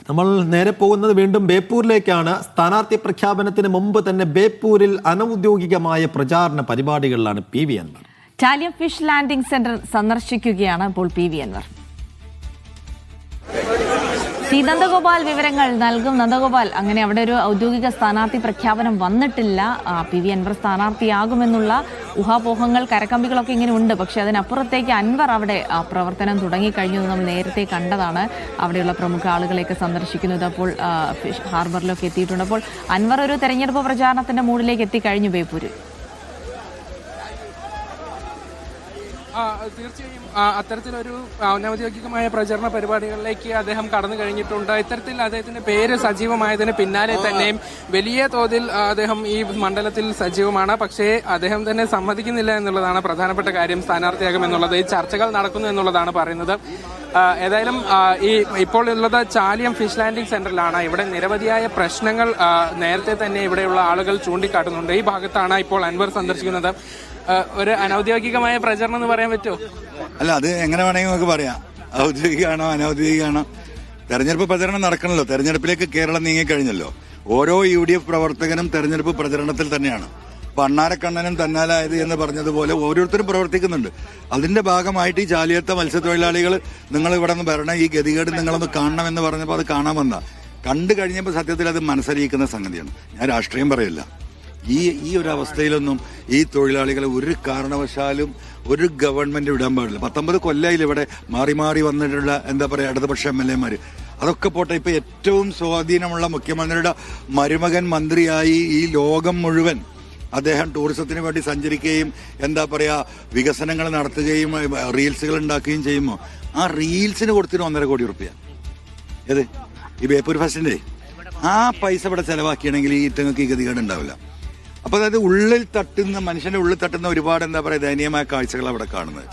നമ്മൾ നേരെ പോകുന്നത് വീണ്ടും ബേപ്പൂരിലേക്കാണ്. സ്ഥാനാർത്ഥി പ്രഖ്യാപനത്തിന് മുമ്പ് തന്നെ ബേപ്പൂരിൽ അനൌദ്യോഗികമായ പ്രചാരണ പരിപാടികളിലാണ് PV Anvar. Italian fish landing centre സന്ദർശിക്കുകയാണ് ഇപ്പോൾ PV അൻവർ. നന്ദഗോപാൽ വിവരങ്ങൾ നൽകും. നന്ദഗോപാൽ, അങ്ങനെ അവിടെ ഒരു ഔദ്യോഗിക സ്ഥാനാർത്ഥി പ്രഖ്യാപനം വന്നിട്ടില്ല. PV അൻവർ സ്ഥാനാർത്ഥിയാകുമെന്നുള്ള ഊഹാപോഹങ്ങൾ, കരക്കമ്പികളൊക്കെ ഇങ്ങനെ ഉണ്ട്. പക്ഷെ അതിനപ്പുറത്തേക്ക് അൻവർ അവിടെ പ്രവർത്തനം തുടങ്ങിക്കഴിഞ്ഞു. നമ്മൾ നേരത്തെ കണ്ടതാണ്. അവിടെയുള്ള പ്രമുഖ ആളുകളെയൊക്കെ സന്ദർശിക്കുന്നത്. അപ്പോൾ ഫിഷ് ഹാർബറിലൊക്കെ എത്തിയിട്ടുണ്ട്. അപ്പോൾ അൻവർ ഒരു തെരഞ്ഞെടുപ്പ് പ്രചാരണത്തിന്റെ മൂഡിലേക്ക് എത്തിക്കഴിഞ്ഞു ബേപ്പൂരിൽ. തീർച്ചയായും അത്തരത്തിലൊരു അനൗദ്യോഗികമായ പ്രചരണ പരിപാടികളിലേക്ക് അദ്ദേഹം കടന്നു കഴിഞ്ഞിട്ടുണ്ട്. ഇത്തരത്തിൽ അദ്ദേഹത്തിന്റെ പേര് സജീവമായതിന് പിന്നാലെ തന്നെയും വലിയ തോതിൽ അദ്ദേഹം ഈ മണ്ഡലത്തിൽ സജീവമാണ്. പക്ഷേ അദ്ദേഹം തന്നെ സമ്മതിക്കുന്നില്ല എന്നുള്ളതാണ് പ്രധാനപ്പെട്ട കാര്യം. സ്ഥാനാർത്ഥിയാകുമെന്നുള്ളത്, ഈ ചർച്ചകൾ നടക്കുന്നു എന്നുള്ളതാണ് പറയുന്നത്. ഏതായാലും ഇപ്പോൾ ഉള്ളത് ചാലിയം ഫിഷ് ലാൻഡിംഗ് സെന്ററിലാണ്. ഇവിടെ നിരവധിയായ പ്രശ്നങ്ങൾ നേരത്തെ തന്നെ ഇവിടെയുള്ള ആളുകൾ ചൂണ്ടിക്കാട്ടുന്നുണ്ട്. ഈ ഭാഗത്താണ് ഇപ്പോൾ അൻവർ സന്ദർശിക്കുന്നത്. ഒരു അനൌദ്യോഗികമായ പ്രചരണം എന്ന് പറയാൻ പറ്റുമോ? അല്ല, അത് എങ്ങനെ വേണമെങ്കിൽ നമുക്ക് പറയാം. ഔദ്യോഗികമാണോ അനൌദ്യോഗികമാണോ, തെരഞ്ഞെടുപ്പ് പ്രചരണം നടക്കണല്ലോ. തെരഞ്ഞെടുപ്പിലേക്ക് കേരളം നീങ്ങിക്കഴിഞ്ഞല്ലോ. ഓരോ UDF പ്രവർത്തകനും തെരഞ്ഞെടുപ്പ് പ്രചരണത്തിൽ തന്നെയാണ്. പണ്ണാരക്കണ്ണനും തന്നാലായത് എന്ന് പറഞ്ഞതുപോലെ ഓരോരുത്തരും പ്രവർത്തിക്കുന്നുണ്ട്. അതിന്റെ ഭാഗമായിട്ട് ഈ ചാലിയത്തെ മത്സ്യത്തൊഴിലാളികൾ നിങ്ങൾ ഇവിടെ നിന്ന് വരണം, ഈ ഗതികേട് നിങ്ങളൊന്ന് കാണണമെന്ന് പറഞ്ഞപ്പോൾ അത് കാണാൻ വന്ന കണ്ടു കഴിഞ്ഞപ്പോൾ സത്യത്തിൽ അത് മനസ്സറിയിക്കുന്ന സംഗതിയാണ്. ഞാൻ രാഷ്ട്രീയം പറയില്ല. ഈ ഒരു അവസ്ഥയിലൊന്നും ഈ തൊഴിലാളികളെ ഒരു കാരണവശാലും ഒരു ഗവൺമെന്റ് വിടാൻ പാടില്ല. 19 കൊല്ലയിൽ ഇവിടെ മാറി മാറി വന്നിട്ടുള്ള എന്താ പറയുക ഇടതുപക്ഷ MLA അതൊക്കെ പോട്ടെ. ഇപ്പൊ ഏറ്റവും സ്വാധീനമുള്ള മുഖ്യമന്ത്രിയുടെ മരുമകൻ മന്ത്രിയായി ഈ ലോകം മുഴുവൻ അദ്ദേഹം ടൂറിസത്തിന് വേണ്ടി സഞ്ചരിക്കുകയും എന്താ പറയാ വികസനങ്ങൾ നടത്തുകയും റീൽസുകൾ ഉണ്ടാക്കുകയും ചെയ്യുമ്പോൾ ആ റീൽസിന് കൊടുത്തിട്ട് 1.5 കോടി റുപ്യ ഏത് ഈ ബേപ്പൂർ ഫെസ്റ്റിന്റെ ആ പൈസ ഇവിടെ ചെലവാക്കിയാണെങ്കിൽ ഈ ഇറ്റങ്ങൾക്ക് ഈ ഗതികേട് ഉണ്ടാവില്ല. അപ്പൊ അതായത് ഉള്ളിൽ തട്ടുന്ന മനുഷ്യന്റെ ഉള്ളിൽ തട്ടുന്ന ഒരുപാട് എന്താ പറയുക ദയനീയമായ കാഴ്ചകൾ അവിടെ കാണുന്നത്.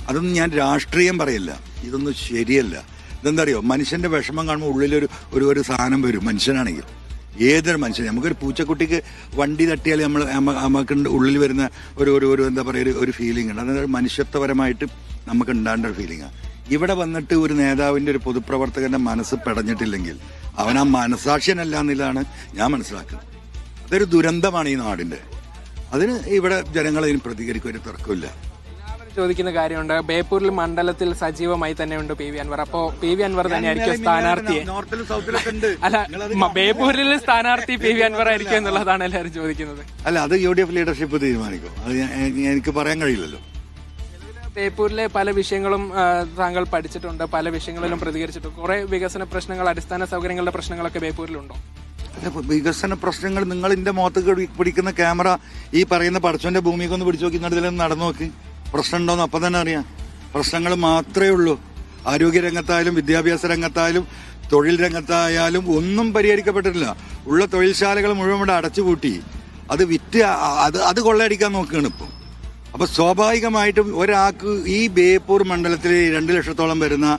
അതൊന്നും ഞാൻ രാഷ്ട്രീയം പറയില്ല. ഇതൊന്നും ശരിയല്ല. ഇതെന്താ അറിയോ, മനുഷ്യന്റെ വിഷമം കാണുമ്പോൾ ഉള്ളിലൊരു ഒരു സാധനം വരും. മനുഷ്യനാണെങ്കിൽ ഏതൊരു മനുഷ്യൻ, നമുക്കൊരു പൂച്ചക്കുട്ടിക്ക് വണ്ടി തട്ടിയാൽ നമുക്ക് ഉള്ളിൽ വരുന്ന ഒരു എന്താ പറയുക ഒരു ഫീലിംഗ് ഉണ്ട്. അതായത് മനുഷ്യത്വപരമായിട്ട് നമുക്ക് ഉണ്ടാകേണ്ട ഒരു ഫീലിംഗാണ്. ഇവിടെ വന്നിട്ട് ഒരു നേതാവിന്റെ ഒരു പൊതുപ്രവർത്തകന്റെ മനസ്സ് പെടഞ്ഞിട്ടില്ലെങ്കിൽ അവൻ ആ മനസാക്ഷ്യനല്ല എന്നുള്ളതാണ് ഞാൻ മനസ്സിലാക്കുന്നത്. അതൊരു ദുരന്തമാണ് ഈ നാടിന്റെ. അതിന് ഇവിടെ ജനങ്ങൾ അതിന് പ്രതികരിക്കും, ഒരു തർക്കമില്ല. എല്ലാവരും ചോദിക്കുന്ന കാര്യമുണ്ട്. ബേപ്പൂരിൽ മണ്ഡലത്തിൽ സജീവമായി തന്നെയുണ്ട് PV അൻവർ. അപ്പോ PV അൻവർ തന്നെയായിരിക്കും സ്ഥാനാർത്ഥി? നോർത്തിലും സൗത്തിലൊക്കെ അല്ല, ബേപ്പൂരിൽ സ്ഥാനാർത്ഥി PV അൻവർ ആയിരിക്കും എന്നുള്ളതാണ് എല്ലാവരും ചോദിക്കുന്നത്. അല്ല, അത് UDF ലീഡർഷിപ്പ് തീരുമാനിക്കും. അത് എനിക്ക് പറയാൻ കഴിയില്ലല്ലോ. ബേപ്പൂരിലെ പല വിഷയങ്ങളും താങ്കൾ പഠിച്ചിട്ടുണ്ട്, പല വിഷയങ്ങളിലും പ്രതികരിച്ചിട്ടുണ്ട്. കുറെ വികസന പ്രശ്നങ്ങൾ, അടിസ്ഥാന സൗകര്യങ്ങളുടെ പ്രശ്നങ്ങളൊക്കെ ബേപ്പൂരിലുണ്ടോ? വികസന പ്രശ്നങ്ങൾ നിങ്ങൾ എന്റെ മുഖത്ത് പിടിക്കുന്ന ക്യാമറ ഈ പറയുന്ന പടച്ചോന്റെ ഭൂമിക്ക് ഒന്ന് പിടിച്ചു നോക്കി ഇതിലൊന്ന് നടന്നു നോക്കി. പ്രശ്നം ഉണ്ടോന്ന് അപ്പം തന്നെ അറിയാം. പ്രശ്നങ്ങൾ മാത്രമേ ഉള്ളൂ. ആരോഗ്യ രംഗത്തായാലും വിദ്യാഭ്യാസ രംഗത്തായാലും തൊഴിൽ രംഗത്തായാലും ഒന്നും പരിഹരിക്കപ്പെട്ടിട്ടില്ല. ഉള്ള തൊഴിൽശാലകൾ മുഴുവൻ ഇവിടെ അടച്ചുപൂട്ടി അത് വിറ്റ് അത് കൊള്ളയടിക്കാൻ നോക്കുകയാണ് ഇപ്പോൾ. അപ്പൊ സ്വാഭാവികമായിട്ടും ഒരാൾക്ക് ഈ ബേപ്പൂർ മണ്ഡലത്തിലെ 2 ലക്ഷത്തോളം വരുന്ന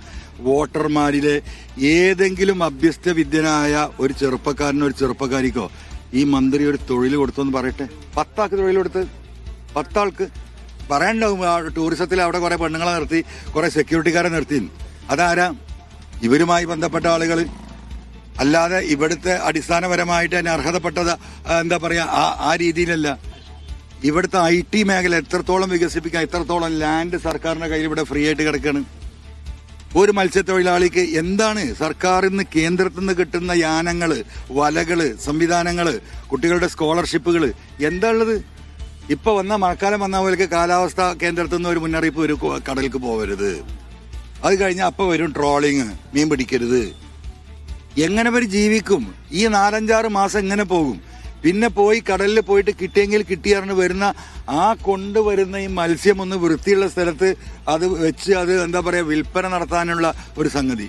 വോട്ടർമാരിലെ ഏതെങ്കിലും അഭ്യസ്ത വിദ്യനായ ഒരു ചെറുപ്പക്കാരനോ ഒരു ചെറുപ്പക്കാരിക്കോ ഈ മന്ത്രി ഒരു തൊഴിൽ കൊടുത്തെന്ന് പറയട്ടെ. 10 ആൾക്ക് തൊഴിൽ കൊടുത്ത് 10 ആൾക്ക് പറയണ്ടാവും. ടൂറിസത്തിൽ അവിടെ കുറെ പെണ്ണുങ്ങളെ നിർത്തി, കുറെ സെക്യൂരിറ്റിക്കാരെ നിർത്തി. അതാരാ? ഇവരുമായി ബന്ധപ്പെട്ട ആളുകൾ. അല്ലാതെ ഇവിടുത്തെ അടിസ്ഥാനപരമായിട്ട് അതിന് അർഹതപ്പെട്ടത് എന്താ പറയാ ആ രീതിയിലല്ല. ഇവിടുത്തെ IT മേഖല എത്രത്തോളം വികസിപ്പിക്കാൻ, എത്രത്തോളം ലാൻഡ് സർക്കാരിന്റെ കയ്യിൽ ഇവിടെ ഫ്രീ ആയിട്ട് കിടക്കുകയാണ്. ഒരു മത്സ്യത്തൊഴിലാളിക്ക് എന്താണ് സർക്കാരിൽ നിന്ന് കേന്ദ്രത്തിൽ നിന്ന് കിട്ടുന്ന യാനങ്ങള്, വലകള്, സംവിധാനങ്ങള്, കുട്ടികളുടെ സ്കോളർഷിപ്പുകൾ എന്താ ഉള്ളത്? ഇപ്പൊ മഴക്കാലം വന്ന പോലെ കാലാവസ്ഥാ കേന്ദ്രത്തിൽ നിന്ന് ഒരു മുന്നറിയിപ്പ് വരും, കടലിലേക്ക് പോകരുത്. അത് കഴിഞ്ഞാൽ അപ്പൊ വരും ട്രോളിങ്, മീൻ പിടിക്കരുത്. എങ്ങനെ അവർ ജീവിക്കും? ഈ 4-5-6 മാസം എങ്ങനെ പോകും? പിന്നെ പോയി കടലിൽ പോയിട്ട് കിട്ടിയെങ്കിൽ കിട്ടിയാറിന് വരുന്ന ആ കൊണ്ടുവരുന്ന ഈ മത്സ്യം ഒന്ന് വൃത്തിയുള്ള സ്ഥലത്ത് അത് വെച്ച് അത് എന്താ പറയാ വിൽപ്പന നടത്താനുള്ള ഒരു സംഗതി.